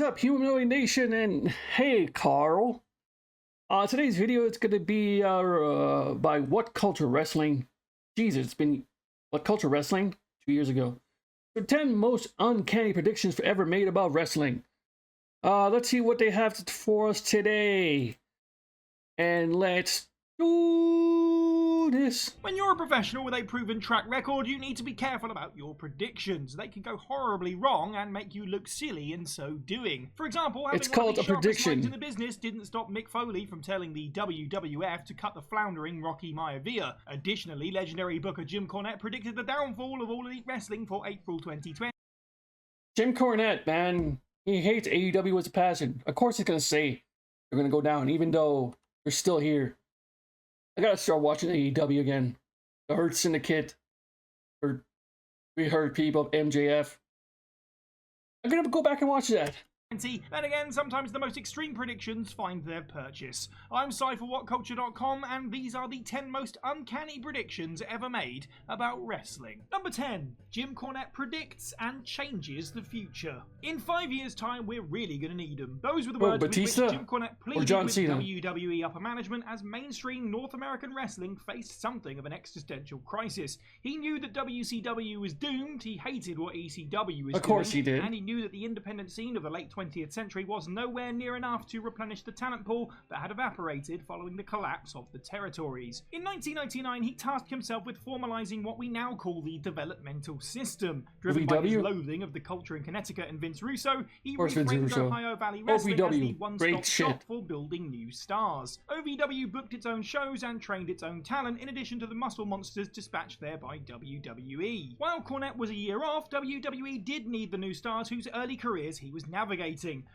up, Humanoid Nation? And hey, Carl. Today's video is going to be by What Culture Wrestling. Jesus, it's been What Culture Wrestling 2 years ago. The 10 most uncanny predictions ever made about wrestling. Let's see what they have for us today. And let's do this. When you're a professional with a proven track record, you need to be careful about your predictions. They can go horribly wrong and make you look silly in so doing. For example, having It's called a prediction in the business didn't stop Mick Foley from telling the WWF to cut the floundering Rocky Maivia. Additionally, legendary booker Jim Cornette predicted the downfall of All Elite Wrestling for April 2020. Jim Cornette, man, he hates AEW with a passion. Of course he's going to say they're going to go down, even though they're still here. I gotta start watching AEW again. The Hurt Syndicate. Or We Hurt People, MJF. I'm gonna go back and watch that. Then again, sometimes the most extreme predictions find their purchase. I'm Cy for WhatCulture.com, and these are the 10 most uncanny predictions ever made about wrestling. Number 10. Jim Cornette predicts and changes the future. In 5 years' time, we're really going to need them. Those were the words with which Jim Cornette pleaded with WWE upper management as mainstream North American wrestling faced something of an existential crisis. He knew that WCW was doomed, he hated what ECW was doing, of course he did, and he knew that the independent scene of the late 20th century was nowhere near enough to replenish the talent pool that had evaporated following the collapse of the territories. In 1999, he tasked himself with formalizing what we now call the developmental system. Driven by his loathing of the culture in Connecticut and Vince Russo, he reframed Ohio Valley Wrestling as the one-stop shop for building new stars. OVW booked its own shows and trained its own talent, in addition to the muscle monsters dispatched there by WWE. While Cornette was a year off, WWE did need the new stars whose early careers he was navigating.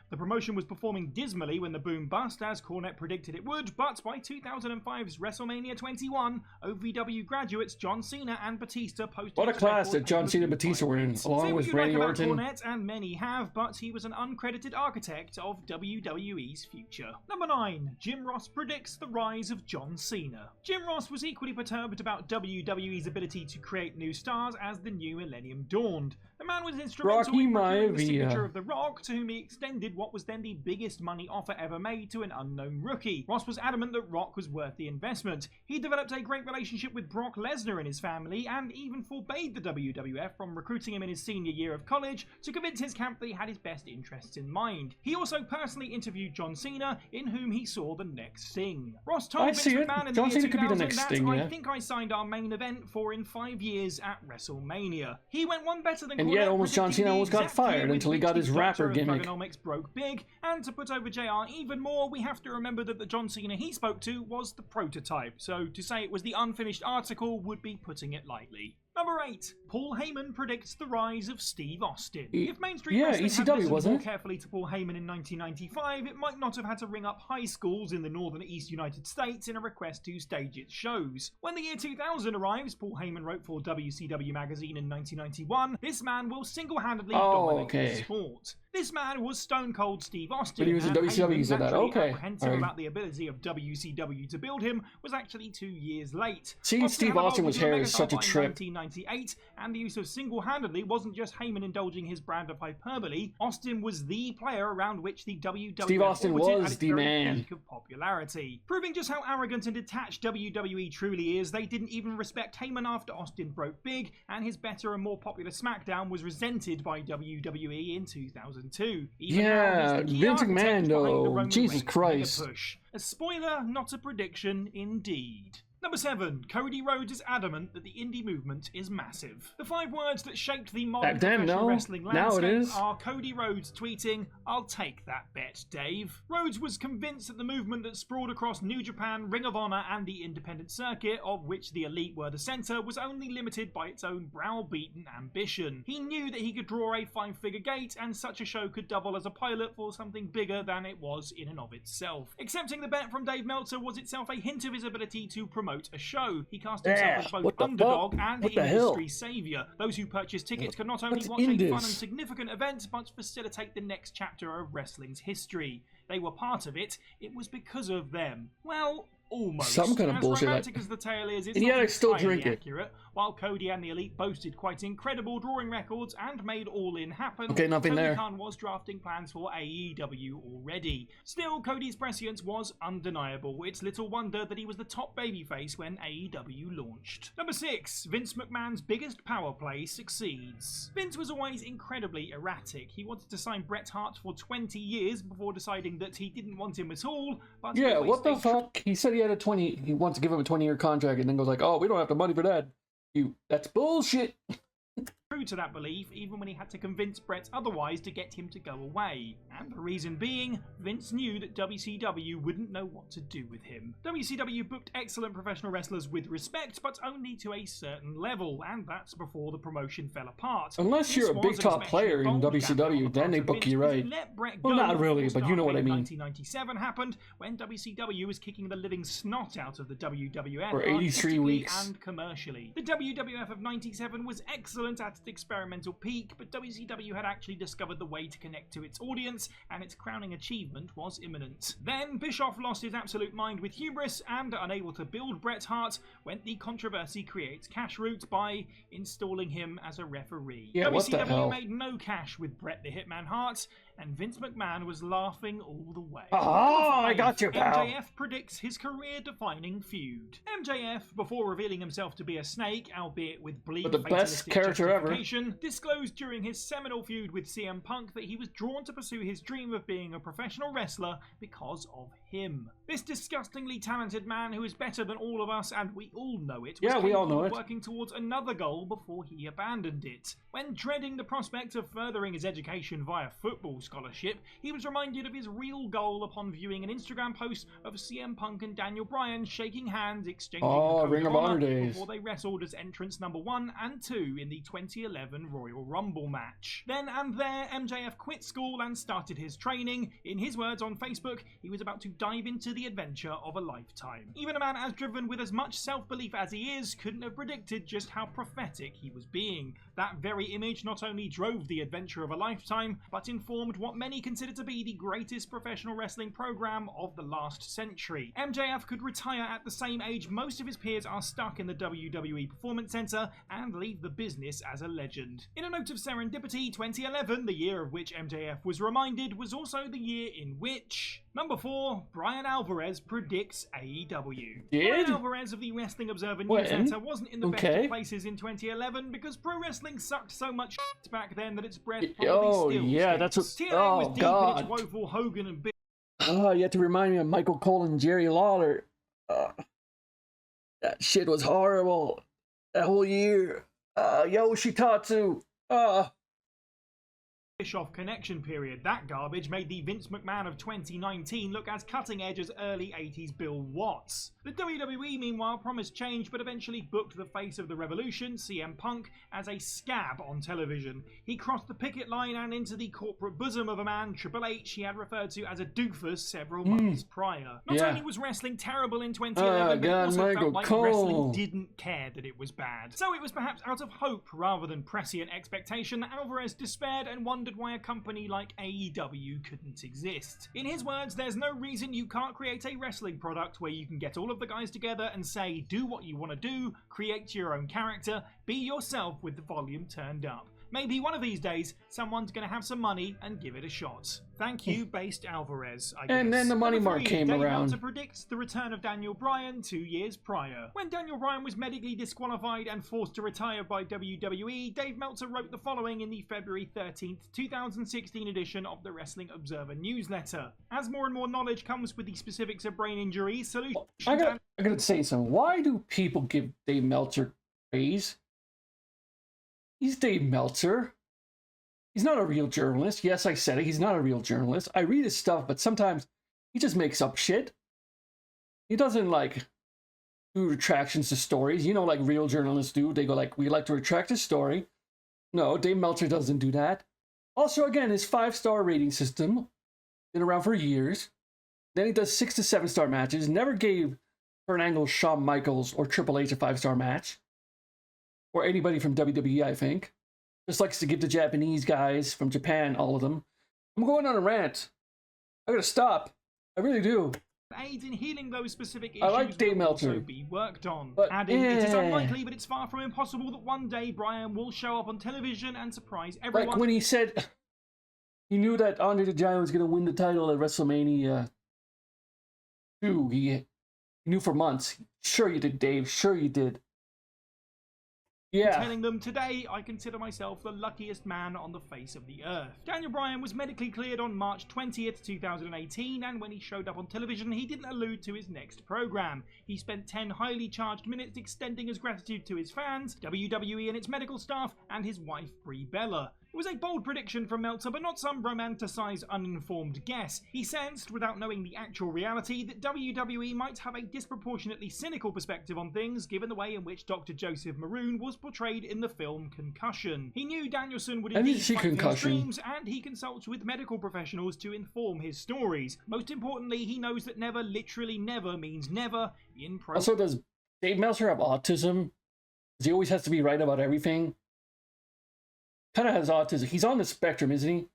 The promotion was performing dismally when the boom bust, as Cornette predicted it would, but by 2005's WrestleMania 21, OVW graduates John Cena and Batista posted. What a class that John Cena and Batista were in, along with Randy Orton. Cornette, and many have, but he was an uncredited architect of WWE's future. Number 9. Jim Ross predicts the rise of John Cena. Jim Ross was equally perturbed about WWE's ability to create new stars as the new millennium dawned. The man was instrumental in procuring the signature of The Rock, to whom he extended what was then the biggest money offer ever made to an unknown rookie. Ross was adamant that Rock was worth the investment. He developed a great relationship with Brock Lesnar and his family, and even forbade the WWF from recruiting him in his senior year of college to convince his camp that he had his best interests in mind. He also personally interviewed John Cena, in whom he saw the next thing. Ross told Vince McMahon in the year 2000 that I think I signed our main event for in 5 years at WrestleMania. He went one better than and yet almost John Cena almost got fired until he got his rapper gimmick. Broke big, and to put over JR even more, we have to remember that the John Cena he spoke to was the prototype, so to say it was the unfinished article would be putting it lightly. Number 8. Paul Heyman predicts the rise of Steve Austin. If mainstream wrestling had listened more carefully to Paul Heyman in 1995, it might not have had to ring up high schools in the northern East United States in a request to stage its shows. When the year 2000 arrives, Paul Heyman wrote for WCW magazine in 1991, "This man will single-handedly dominate the sport." This man was Stone Cold Steve Austin. But he was in WCW, he said that. Okay. Apprehensive about the ability of WCW to build him was actually 2 years late. Seeing Steve Austin with hair is such a trip. 1998, and the use of single-handedly wasn't just Heyman indulging his brand of hyperbole. Austin was the player around which the WWF Steve Austin was the man. Peak of popularity. Proving just how arrogant and detached WWE truly is, they didn't even respect Heyman after Austin broke big, and his better and more popular SmackDown was resented by WWE in 2002. Even Vince McMahon though, Jesus Christ. A spoiler, not a prediction indeed. Number 7. Cody Rhodes is adamant that the indie movement is massive. The 5 words that shaped the modern professional wrestling landscape are Cody Rhodes tweeting, "I'll take that bet, Dave." Rhodes was convinced that the movement that sprawled across New Japan, Ring of Honor, and the independent circuit, of which the Elite were the center, was only limited by its own browbeaten ambition. He knew that he could draw a 5-figure gate, and such a show could double as a pilot for something bigger than it was in and of itself. Accepting the bet from Dave Meltzer was itself a hint of his ability to promote a show. He cast himself as both underdog and industry savior. Those who purchased tickets could not only watch a fun and significant event, but facilitate the next chapter of wrestling's history. They were part of it. It was because of them. Well, almost. Some kind of bullshit. As romantic as the tale is, it's and yet not I still drink accurate. While Cody and the Elite boasted quite incredible drawing records and made All In happen, okay, nothing Tony there. Khan was drafting plans for AEW already. Still, Cody's prescience was undeniable. It's little wonder that he was the top babyface when AEW launched. Number 6. Vince McMahon's biggest power play succeeds. Vince was always incredibly erratic. He wanted to sign Bret Hart for 20 years before deciding that he didn't want him at all, but yeah, what the fuck? He said he had he wants to give him a 20-year contract and then goes like, oh, we don't have the money for that. That's bullshit. True to that belief, even when he had to convince Bret otherwise to get him to go away. And the reason being, Vince knew that WCW wouldn't know what to do with him. WCW booked excellent professional wrestlers with respect, but only to a certain level, and that's before the promotion fell apart. Unless you're a big top player in WCW, then they book you right. Well, not really, but you know what I mean. 1997 happened when WCW was kicking the living snot out of the WWF for 83 weeks and commercially. The WWF of 97 was excellent at its experimental peak, but WCW had actually discovered the way to connect to its audience, and its crowning achievement was imminent. Then Bischoff lost his absolute mind with hubris, and unable to build Bret Hart, went the controversy creates cash route by installing him as a referee. Yeah, what the hell? WCW made no cash with Bret the Hitman Hart, and Vince McMahon was laughing all the way. Oh, I got you, pal. MJF predicts his career-defining feud. MJF, before revealing himself to be a snake, albeit with bleak the best character ever, disclosed during his seminal feud with CM Punk that he was drawn to pursue his dream of being a professional wrestler because of him. This disgustingly talented man, who is better than all of us, and we all know it, was we all know it, working towards another goal before he abandoned it. When dreading the prospect of furthering his education via football scholarship, he was reminded of his real goal upon viewing an Instagram post of CM Punk and Daniel Bryan shaking hands, exchanging Ring of Honor days before they wrestled as entrants number 1 and 2 in the 2011 Royal Rumble match. Then and there, MJF quit school and started his training. In his words on Facebook, he was about to dive into the adventure of a lifetime. Even a man as driven with as much self-belief as he is couldn't have predicted just how prophetic he was being. That very image not only drove the adventure of a lifetime, but informed what many consider to be the greatest professional wrestling program of the last century. MJF could retire at the same age most of his peers are stuck in the WWE Performance Center and leave the business as a legend. In a note of serendipity, 2011, the year of which MJF was reminded, was also the year in which... Number 4, Brian Alvarez predicts AEW. Brian Alvarez of the Wrestling Observer newsletter wasn't in the best of places in 2011 because pro wrestling sucked so much back then that its breath probably still stinks. That's what... TNA was deep in its woeful Hogan and Bill. Oh, you have to remind me of Michael Cole and Jerry Lawler. That shit was horrible. That whole year. Yoshitatsu. Bischoff connection period. That garbage made the Vince McMahon of 2019 look as cutting edge as early 80s Bill Watts. The WWE, meanwhile, promised change but eventually booked the face of the revolution, CM Punk, as a scab on television. He crossed the picket line and into the corporate bosom of a man, Triple H, he had referred to as a doofus several months prior. Not only was wrestling terrible in 2011, but it also felt like wrestling didn't care that it was bad. So it was perhaps out of hope rather than prescient expectation that Alvarez despaired and wondered why a company like AEW couldn't exist. In his words, there's no reason you can't create a wrestling product where you can get all of the guys together and say, do what you want to do, create your own character, be yourself with the volume turned up. Maybe one of these days, someone's going to have some money and give it a shot. Thank you, based Alvarez, I guess. And then the money mark came around. Dave Meltzer predicts the return of Daniel Bryan 2 years prior. When Daniel Bryan was medically disqualified and forced to retire by WWE, Dave Meltzer wrote the following in the February 13th, 2016 edition of the Wrestling Observer newsletter. As more and more knowledge comes with the specifics of brain injuries, solutions... I gotta say something. Why do people give Dave Meltzer praise? He's Dave Meltzer. He's not a real journalist. Yes, I said it. He's not a real journalist. I read his stuff, but sometimes he just makes up shit. He doesn't, like, do retractions to stories. You know, like real journalists do. They go like, we like to retract a story. No, Dave Meltzer doesn't do that. Also, again, his 5-star rating system, been around for years. Then he does 6 to 7-star matches. Never gave Kurt Angle, Shawn Michaels, or Triple H a 5-star match. Or anybody from WWE, I think. Just likes to give the Japanese guys from Japan, all of them. I'm going on a rant. I gotta stop. I really do. aids in healing those specific issues I like Dave will also Meltzer. be worked on. But, Adding, it is unlikely, but it's far from impossible that one day Bryan will show up on television and surprise everyone. Like when he said he knew that Andre the Giant was going to win the title at WrestleMania 2. He knew for months. Sure you did, Dave. Sure you did. Yeah. Telling them, today I consider myself the luckiest man on the face of the earth. Daniel Bryan was medically cleared on March 20th, 2018, and when he showed up on television, he didn't allude to his next program. He spent 10 highly charged minutes extending his gratitude to his fans, WWE and its medical staff, and his wife, Brie Bella. It was a bold prediction from Meltzer, but not some romanticised, uninformed guess. He sensed, without knowing the actual reality, that WWE might have a disproportionately cynical perspective on things, given the way in which Dr. Joseph Maroon was portrayed in the film Concussion. He knew Danielson would indeed fight for his dreams, and he consults with medical professionals to inform his stories. Most importantly, he knows that never, literally never, means never in pro. Also, does Dave Meltzer have autism? He always has to be right about everything. Kind of has autism. He's on the spectrum, isn't he?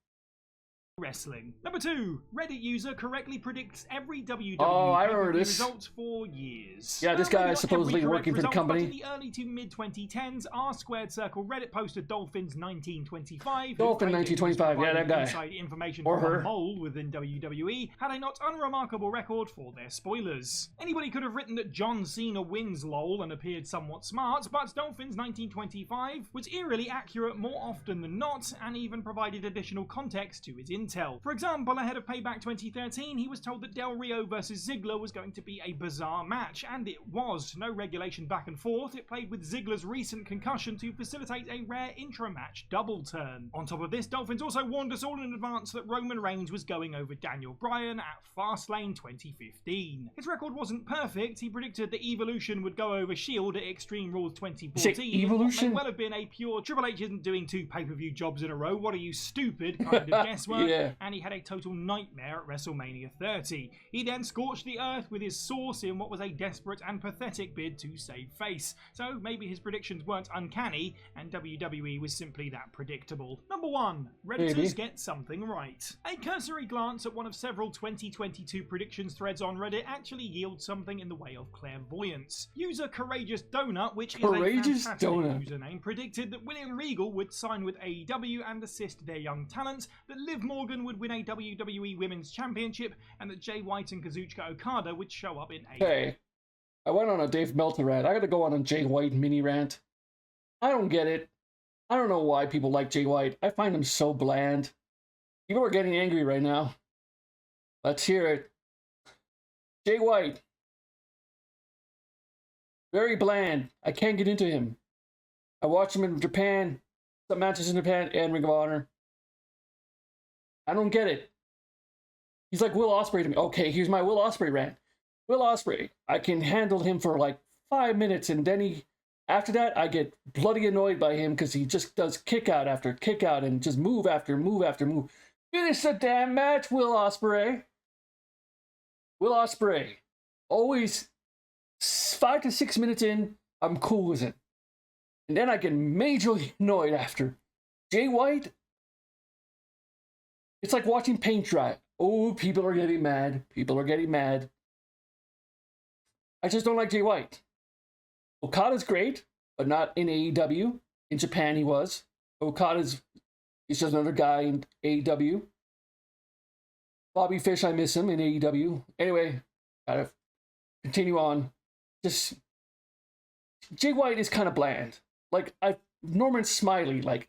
Wrestling. Number 2. Reddit user correctly predicts every WWE results for years. Yeah, this guy is supposedly working for the company. In the early to mid 2010s, R Squared Circle Reddit poster Dolphins 1925. Dolphin 1925, yeah, that guy. Inside information or from her. a mole within WWE had a not unremarkable record for their spoilers. Anybody could have written that John Cena wins lol and appeared somewhat smart, but Dolphins 1925 was eerily accurate more often than not, and even provided additional context to his intel. For example, ahead of Payback 2013, he was told that Del Rio vs Ziggler was going to be a bizarre match, and it was. No regulation back and forth, it played with Ziggler's recent concussion to facilitate a rare intra-match double turn. On top of this, Dolphins also warned us all in advance that Roman Reigns was going over Daniel Bryan at Fastlane 2015. His record wasn't perfect. He predicted that Evolution would go over Shield at Extreme Rules 2014. Evolution? May well have been a pure Triple H isn't doing 2 pay-per-view jobs in a row, what are you, stupid kind of guesswork. Yeah. And he had a total nightmare at WrestleMania 30. He then scorched the earth with his sauce in what was a desperate and pathetic bid to save face. So maybe his predictions weren't uncanny, and WWE was simply that predictable. Number 1. Redditors get something right. A cursory glance at one of several 2022 predictions threads on Reddit actually yields something in the way of clairvoyance. User Courageous Donut, which is a fantastic username, predicted that William Regal would sign with AEW and assist their young talents, that Liv Morgan would win a WWE Women's Championship, and that Jay White and Kazuchika Okada would show up in a... Hey, I went on a Dave Meltzer rant. I gotta go on a Jay White mini rant. I don't get it. I don't know why people like Jay White. I find him so bland. People are getting angry right now. Let's hear it. Jay White. Very bland. I can't get into him. I watch him in Japan, some matches in Japan, and Ring of Honor. I don't get it. He's like Will Ospreay to me. Okay, here's my Will Ospreay rant. Will Ospreay, I can handle him for like 5 minutes, and then after that, I get bloody annoyed by him because he just does kick out after kick out and just move after move after move. Finish the damn match, Will Ospreay. Will Ospreay, always 5 to 6 minutes in, I'm cool with it, and then I get majorly annoyed after. Jay White. It's like watching paint dry. Oh, people are getting mad. People are getting mad. I just don't like Jay White. Okada's great, but not in AEW. In Japan, he was. He's just another guy in AEW. Bobby Fish, I miss him in AEW. Anyway, gotta continue on. Just Jay White is kind of bland. Like Norman Smiley. Like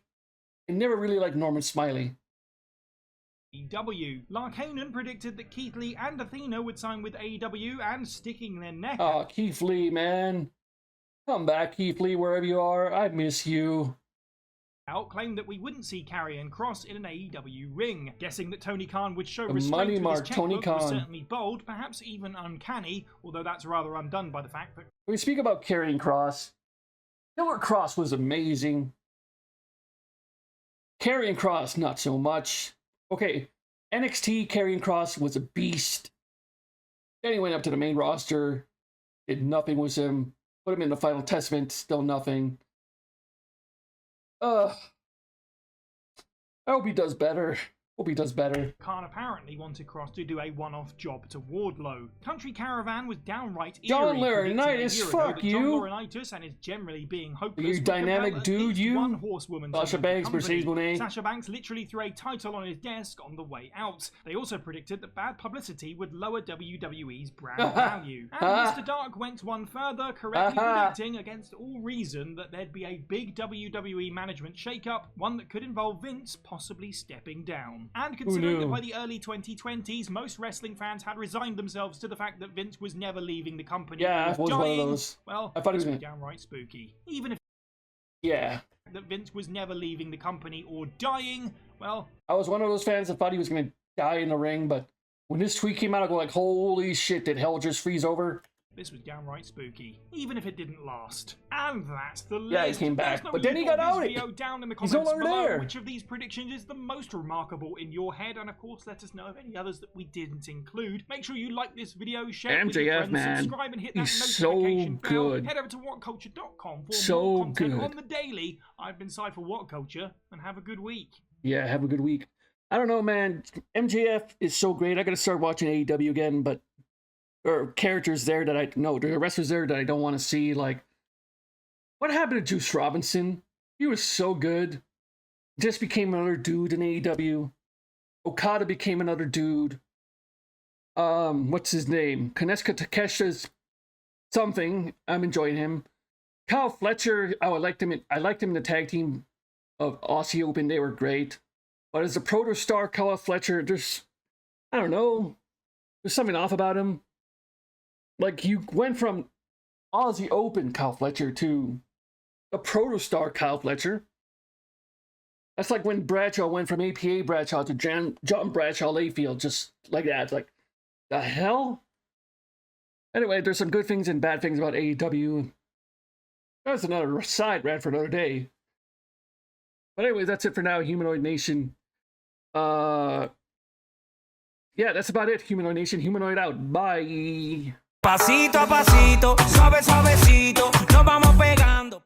I never really liked Norman Smiley. AEW. Larkanen predicted that Keith Lee and Athena would sign with AEW and sticking their neck out. Oh, Keith Lee, man. Come back, Keith Lee, wherever you are. I miss you. Claimed that we wouldn't see Karrion Kross in an AEW ring. Guessing that Tony Khan would show the restraint money with mark, his Tony checkbook was Khan. certainly bold, perhaps even uncanny, although that's rather undone by the fact that... When we speak about Karrion Kross, Killer Kross was amazing. Karrion Kross, not so much. Okay, NXT Karrion Kross was a beast. Then he went up to the main roster, did nothing with him, put him in the Final Testament, still nothing. I hope he does better. Hope he does better. Khan apparently wanted Cross to do a one-off job to Wardlow. Country Caravan was downright John eerie, Laurinaitis, fuck you! John Laurinaitis and his generally being hopeless. You dynamic dude, you. One horsewoman. Sasha Banks, Mercedes Moné. Sasha Banks literally threw a title on his desk on the way out. They also predicted that bad publicity would lower WWE's brand value. And Mr. Dark went one further, correctly predicting against all reason that there'd be a big WWE management shakeup, one that could involve Vince possibly stepping down. And considering that by the early 2020s, most wrestling fans had resigned themselves to the fact that Vince was never leaving the company. Yeah, it was dying, one of those. Well, I thought it was downright spooky. Even if that Vince was never leaving the company or dying, well, I was one of those fans that thought he was going to die in the ring, but when this tweet came out, I go like, holy shit, did hell just freeze over? This was downright spooky, even if it didn't last. And that's the list. Yeah, he came back, but then he got out. Down in the He's comments no longer below there. Which of these predictions is the most remarkable in your head, and of course let us know of any others that we didn't include. Make sure you like this video, share it with your friends, man. subscribe and hit that He's notification so bell. good. Head over to whatculture.com for So more content good. on the daily. I've been Cy for What Culture, and have a good week. Yeah, have a good week. I don't know, man. MJF is so great. I gotta start watching AEW again, but there are characters there that there are wrestlers there that I don't want to see. Like, what happened to Juice Robinson? He was so good. Just became another dude in AEW. Okada became another dude. What's his name? Kaneska Takesha's something. I'm enjoying him. Kyle Fletcher. Oh, I liked him in the tag team of Aussie Open. They were great. But as a protostar, Kyle Fletcher, I don't know. There's something off about him. Like, you went from Aussie Open Kyle Fletcher to a protostar Kyle Fletcher. That's like when Bradshaw went from APA Bradshaw to John Bradshaw Layfield, just like that. It's like, the hell? Anyway, there's some good things and bad things about AEW. That's another side rant for another day. But anyways, that's it for now, Humanoid Nation. Yeah, that's about it, Humanoid Nation. Humanoid out. Bye. Pasito a pasito, suave suavecito, nos vamos